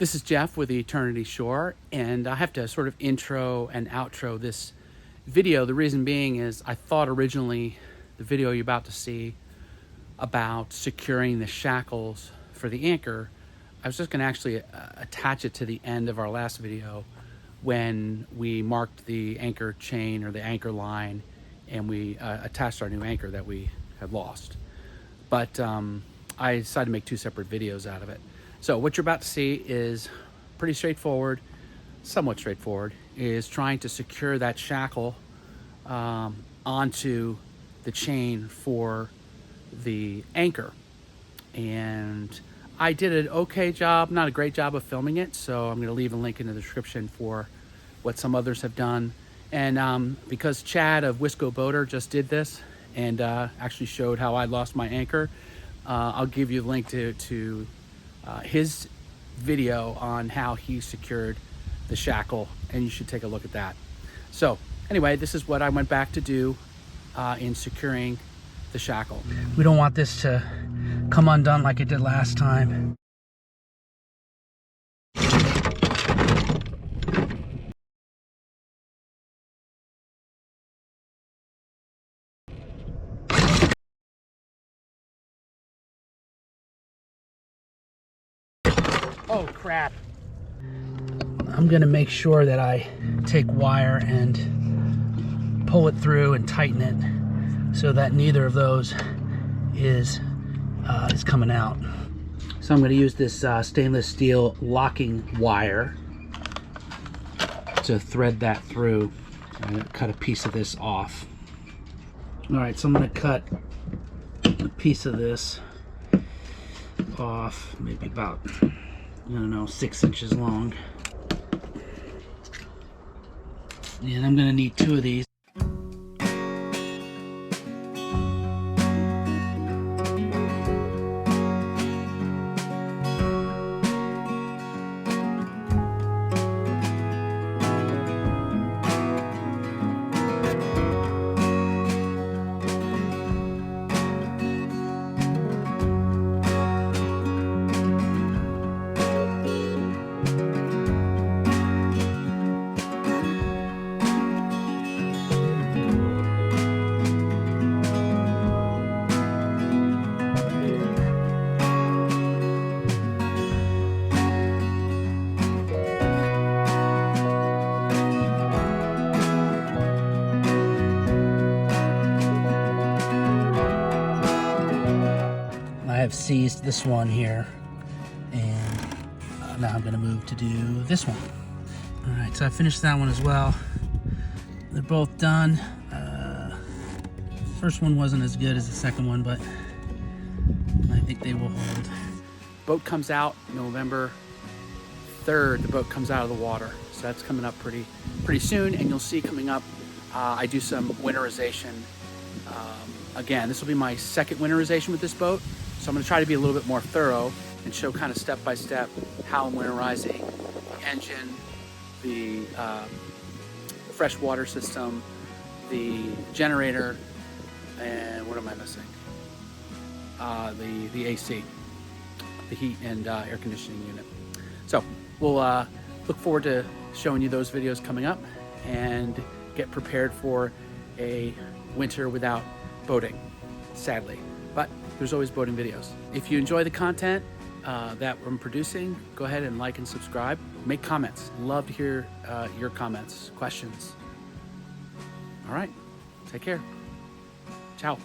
This is Jeff with Eternity Shore, and I have to sort of intro and outro this video. The reason being is I thought originally the video you're about to see about securing the shackles for the anchor, I was just going to actually attach it to the end of our last video when we marked the anchor chain or the anchor line and we attached our new anchor that we had lost. But I decided to make two separate videos out of it. So what you're about to see is pretty straightforward, somewhat straightforward, is trying to secure that shackle onto the chain for the anchor. And I did an okay job, not a great job of filming it, so I'm going to leave a link in the description for what some others have done. And because Chad of Wisco Boater just did this and actually showed how I lost my anchor, I'll give you a link to his video on how he secured the shackle, and you should take a look at that. So anyway, this is what I went back to do in securing the shackle. We don't want this to come undone like it did last time. Oh crap. I'm gonna make sure that I take wire and pull it through and tighten it so that neither of those is coming out. So I'm gonna use this stainless steel locking wire to thread that through. I'm gonna cut a piece of this off. All right, so I'm gonna cut a piece of this off, maybe about, I don't know, 6 inches long. And I'm gonna need 2 of these. I have seized this one here, and now I'm going to move to do this one. All right, so I finished that one as well. They're both done. First one wasn't as good as the second one, but I think they will hold. Boat comes out November 3rd. The boat comes out of the water, so that's coming up pretty soon, and you'll see coming up I do some winterization. Again, this will be my second winterization with this boat. So I'm going to try to be a little bit more thorough and show kind of step by step how I'm winterizing the engine, the freshwater system, the generator, and what am I missing? The AC, the heat and air conditioning unit. So we'll look forward to showing you those videos coming up and get prepared for a winter without boating, sadly. But there's always boating videos. If you enjoy the content that I'm producing, go ahead and like and subscribe. Make comments. Love to hear your comments, questions. All right, take care. Ciao.